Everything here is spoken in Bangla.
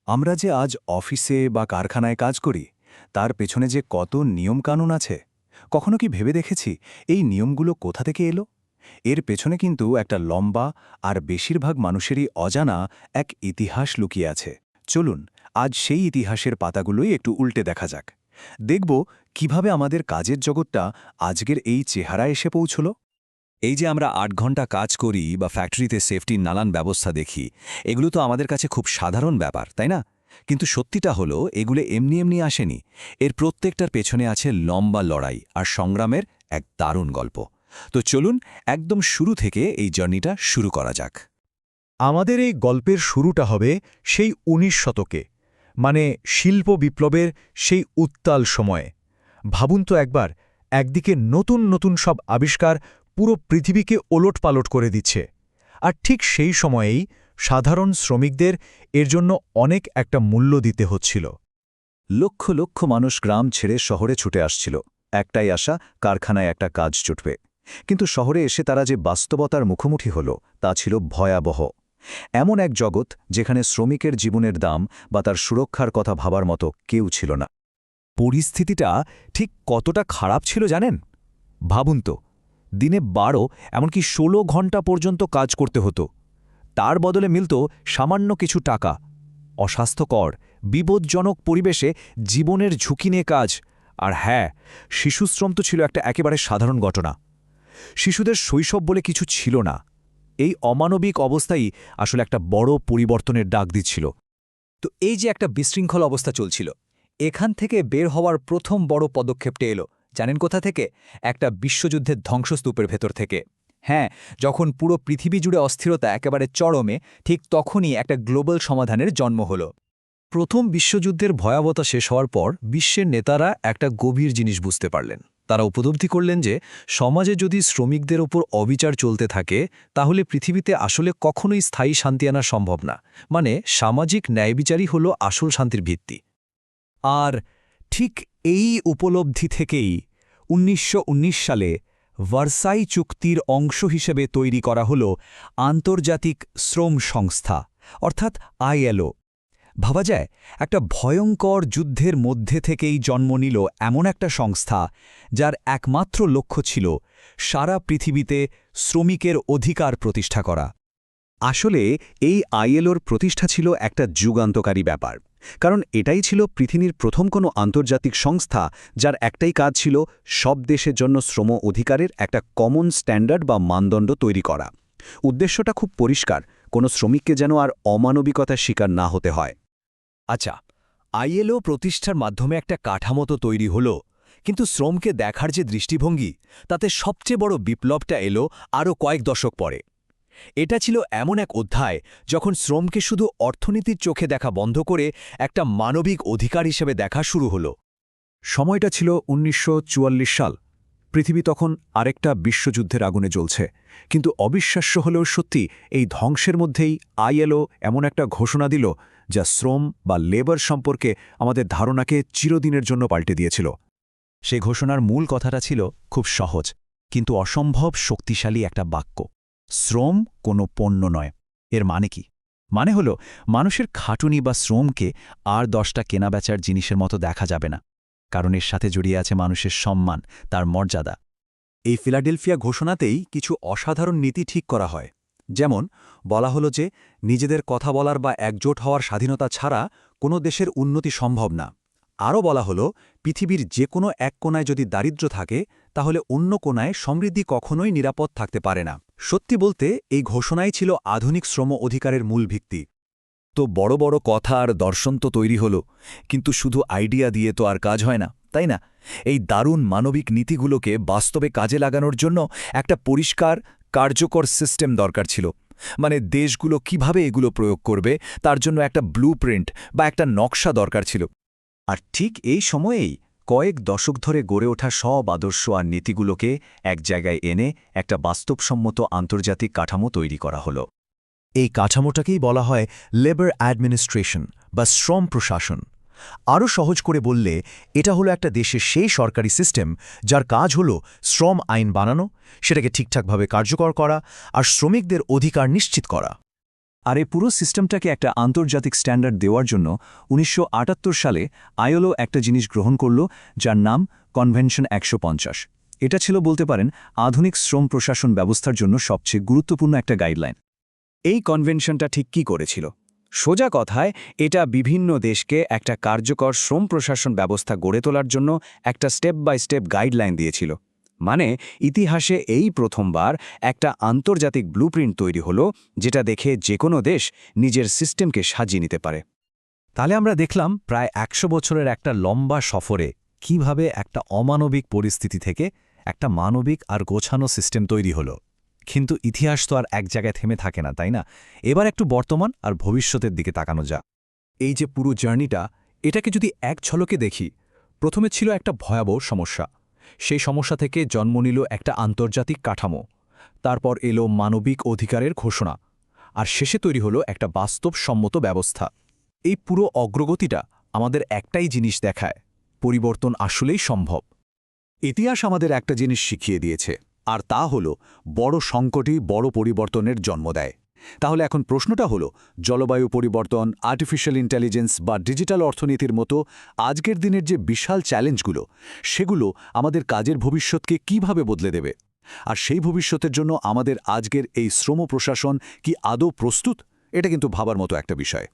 আমরা যে আজ অফিসে বা কারখানায় কাজ করি তার পেছনে যে কত নিয়মকানুন আছে, কখনো কি ভেবে দেখেছি এই নিয়মগুলো কোথা থেকে এলো? এর পেছনে কিন্তু একটা লম্বা আর বেশিরভাগ মানুষেরই অজানা এক ইতিহাস লুকিয়ে আছে। চলুন আজ সেই ইতিহাসের পাতাগুলোই একটু উল্টে দেখা যাক। দেখব কিভাবে আমাদের কাজের জগৎটা আজকের এই চেহারা এসে পৌঁছল। এই যে আমরা ৮ ঘন্টা কাজ করি বা ফ্যাক্টরিতে সেফটির নানান ব্যবস্থা দেখি, এগুলো তো আমাদের কাছে খুব সাধারণ ব্যাপার, তাই না? কিন্তু সত্যিটা হলো এগুলো এমনি এমনি আসেনি। এর প্রত্যেকটার পেছনে আছে লম্বা লড়াই আর সংগ্রামের এক দারুণ গল্প। তো চলুন একদম শুরু থেকে এই জার্নিটা শুরু করা যাক। আমাদের এই গল্পের শুরুটা হবে সেই ১৯ শতকে, মানে শিল্প বিপ্লবের সেই উত্তাল সময়ে। ভাবুন তো একবার, একদিকে নতুন নতুন সব আবিষ্কার পুরো পৃথিবীকে ওলটপালট করে দিচ্ছে, আর ঠিক সেই সময়েই সাধারণ শ্রমিকদের এর জন্য অনেক একটা মূল্য দিতে হচ্ছিল। লক্ষ লক্ষ মানুষ গ্রাম ছেড়ে শহরে ছুটে আসছিল, একটাই আশা, কারখানায় একটা কাজ জুটবে। কিন্তু শহরে এসে তারা যে বাস্তবতার মুখোমুখি হল তা ছিল ভয়াবহ। এমন এক জগৎ যেখানে শ্রমিকের জীবনের দাম বা তার সুরক্ষার কথা ভাবার মতো কেউ ছিল না। পরিস্থিতিটা ঠিক কতটা খারাপ ছিল জানেন? ভাবুন তো, দিনে ১২ এমনকি ১৬ ঘন্টা পর্যন্ত কাজ করতে হতো। তার বদলে মিলত সামান্য কিছু টাকা। অস্বাস্থ্যকর, বিপজ্জনক পরিবেশে জীবনের ঝুঁকি নিয়ে কাজ। আর হ্যাঁ, শিশুশ্রম তো ছিল একটা একেবারে সাধারণ ঘটনা। শিশুদের শৈশব বলে কিছু ছিল না। এই অমানবিক অবস্থাই আসলে একটা বড় পরিবর্তনের ডাক দিচ্ছিল। তো এই যে একটা বিশৃঙ্খল অবস্থা চলছিল, এখান থেকে বের হওয়ার প্রথম বড় পদক্ষেপটা এলো জানেন কোথা থেকে? একটা বিশ্বযুদ্ধের ধ্বংসস্তূপের ভেতর থেকে। হ্যাঁ, যখন পুরো পৃথিবী জুড়ে অস্থিরতা একেবারে চরমে, ঠিক তখনই একটা গ্লোবাল সমাধানের জন্ম হলো। প্রথম বিশ্বযুদ্ধের ভয়াবহতা শেষ হওয়ার পর বিশ্বের নেতারা একটা গভীর জিনিস বুঝতে পারলেন। তারা উপলব্ধি করলেন যে সমাজে যদি শ্রমিকদের ওপর অবিচার চলতে থাকে, তাহলে পৃথিবীতে আসলে কখনোই স্থায়ী শান্তি আনা সম্ভব না। মানে সামাজিক ন্যায়বিচারই হলো আসল শান্তির ভিত্তি। আর ঠিক এই উপলব্ধি থেকেই ১৯১৯ সালে ভার্সাই চুক্তির অংশ হিসেবে তৈরি করা হল আন্তর্জাতিক শ্রম সংস্থা, অর্থাৎ আইএলও। ভাবা যায়, একটা ভয়ঙ্কর যুদ্ধের মধ্যে থেকেই জন্ম নিল এমন একটা সংস্থা যার একমাত্র লক্ষ্য ছিল সারা পৃথিবীতে শ্রমিকের অধিকার প্রতিষ্ঠা করা। আসলে এই আইএলওর প্রতিষ্ঠা ছিল একটা যুগান্তকারী ব্যাপার, কারণ এটাই ছিল পৃথিবীর প্রথম কোনো আন্তর্জাতিক সংস্থা যার একটাই কাজ ছিল সব দেশের জন্য শ্রম অধিকারের একটা কমন স্ট্যান্ডার্ড বা মানদণ্ড তৈরি করা। উদ্দেশ্যটা খুব পরিষ্কার, কোনো শ্রমিককে যেন আর অমানবিকতার শিকার না হতে হয়। আচ্ছা, আইএলও প্রতিষ্ঠার মাধ্যমে একটা কাঠামো তো তৈরি হলো, কিন্তু শ্রমকে দেখার যে দৃষ্টিভঙ্গি, তাতে সবচেয়ে বড় বিপ্লবটা এলো আরও কয়েক দশক পরে। এটা ছিল এমন এক অধ্যায় যখন শ্রমকে শুধু অর্থনীতির চোখে দেখা বন্ধ করে একটা মানবিক অধিকার হিসেবে দেখা শুরু হলো। সময়টা ছিল ১৯৪৪ সাল। পৃথিবী তখন আরেকটা বিশ্বযুদ্ধের আগুনে জ্বলছে। কিন্তু অবিশ্বাস্য হলেও সত্যি, এই ধ্বংসের মধ্যেই আইএলও এমন একটা ঘোষণা দিল যা শ্রম বা লেবার সম্পর্কে আমাদের ধারণাকে চিরদিনের জন্য পাল্টে দিয়েছিল। সে ঘোষণার মূল কথাটা ছিল খুব সহজ, কিন্তু অসম্ভব শক্তিশালী একটা বাক্য: শ্রম কোনো পণ্য নয়। এর মানে কি? মানে হলো, মানুষের খাটুনি বা শ্রমকে আর ১০টা কেনাবেচার জিনিসের মতো দেখা যাবে না, কারণ এর সাথে জড়িয়ে আছে মানুষের সম্মান, তার মর্যাদা। এই ফিলাডেলফিয়া ঘোষণাতেই কিছু অসাধারণ নীতি ঠিক করা হয়। যেমন বলা হলো যে নিজেদের কথা বলার বা একজোট হওয়ার স্বাধীনতা ছাড়া কোনো দেশের উন্নতি সম্ভব না। আরও বলা হলো, পৃথিবীর যে কোনো এক কোণায় যদি দারিদ্র্য থাকে, তাহলে অন্য কোণায় সমৃদ্ধি কখনোই নিরাপদ থাকতে পারে না। সত্যি বলতে এই ঘোষণাই ছিল আধুনিক শ্রম অধিকারের মূল ভিত্তি। তো বড় বড় কথা আর দর্শন তো তৈরি হলো, কিন্তু শুধু আইডিয়া দিয়ে তো আর কাজ হয় না, তাই না? এই দারুণ মানবিক নীতিগুলোকে বাস্তবে কাজে লাগানোর জন্য একটা পরিষ্কার, কার্যকর সিস্টেম দরকার ছিল। মানে দেশগুলো কিভাবে এগুলো প্রয়োগ করবে, তার জন্য একটা ব্লুপ্রিন্ট বা একটা নকশা দরকার ছিল। আর ঠিক এই সময়েই কয়েক দশক ধরে গড়ে ওঠা সব আদর্শ আর নীতিগুলোকে এক জায়গায় এনে একটা বাস্তবসম্মত আন্তর্জাতিক কাঠামো তৈরি করা হলো। এই কাঠামোটাকেই বলা হয় লেবার অ্যাডমিনিস্ট্রেশন বা শ্রম প্রশাসন। আরও সহজ করে বললে, এটা হলো একটা দেশের সেই সরকারি সিস্টেম যার কাজ হলো শ্রম আইন বানানো, সেটাকে ঠিকঠাকভাবে কার্যকর করা আর শ্রমিকদের অধিকার নিশ্চিত করা। আর এই পুরো সিস্টেমটাকে একটা আন্তর্জাতিক স্ট্যান্ডার্ড দেওয়ার জন্য ১৯৭৮ সালে আইএলও একটা জিনিস গ্রহণ করল, যার নাম কনভেনশন ১৫০। এটা ছিল বলতে পারেন আধুনিক শ্রম প্রশাসন ব্যবস্থার জন্য সবচেয়ে গুরুত্বপূর্ণ একটা গাইডলাইন। এই কনভেনশনটা ঠিক কী করেছিল? সোজা কথায় এটা বিভিন্ন দেশকে একটা কার্যকর শ্রম প্রশাসন ব্যবস্থা গড়ে তোলার জন্য একটা স্টেপ বাই স্টেপ গাইডলাইন দিয়েছিল। মানে ইতিহাসে এই প্রথমবার একটা আন্তর্জাতিক ব্লুপ্রিন্ট তৈরি হলো, যেটা দেখে যে কোনো দেশ নিজের সিস্টেমকে সাজিয়ে নিতে পারে। তাহলে আমরা দেখলাম প্রায় ১০০ বছরের একটা লম্বা সফরে কিভাবে একটা অমানবিক পরিস্থিতি থেকে একটা মানবিক আর গোছানো সিস্টেম তৈরি হলো। কিন্তু ইতিহাস তো আর এক জায়গায় থেমে থাকে না, তাই না? এবার একটু বর্তমান আর ভবিষ্যতের দিকে তাকানো যাক। এই যে পুরো জার্নিটা, এটাকে যদি এক ঝলকে দেখি, প্রথমে ছিল একটা ভয়াবহ সমস্যা। সেই সমস্যা থেকে জন্ম নিল একটা আন্তর্জাতিক কাঠামো, তারপর এলো মানবিক অধিকারের ঘোষণা, আর শেষে তৈরি হলো একটা বাস্তবসম্মত ব্যবস্থা। এই পুরো অগ্রগতিটা আমাদের একটাই জিনিস দেখায়: পরিবর্তন আসলেই সম্ভব। ইতিহাস আমাদের একটা জিনিস শিখিয়ে দিয়েছে, আর তা হলো বড় সংকটই বড় পরিবর্তনের জন্ম দেয়। তাহলে এখন প্রশ্নটা হলো, জলবায়ু পরিবর্তন, আর্টিফিশিয়াল ইন্টেলিজেন্স বা ডিজিটাল অর্থনীতির মতো আজকের দিনের যে বিশাল চ্যালেঞ্জগুলো, সেগুলো আমাদের কাজের ভবিষ্যৎকে কিভাবে বদলে দেবে? আর সেই ভবিষ্যতের জন্য আমাদের আজকের এই শ্রম প্রশাসন কি আদৌ প্রস্তুত? এটা কিন্তু ভাবার মতো একটা বিষয়।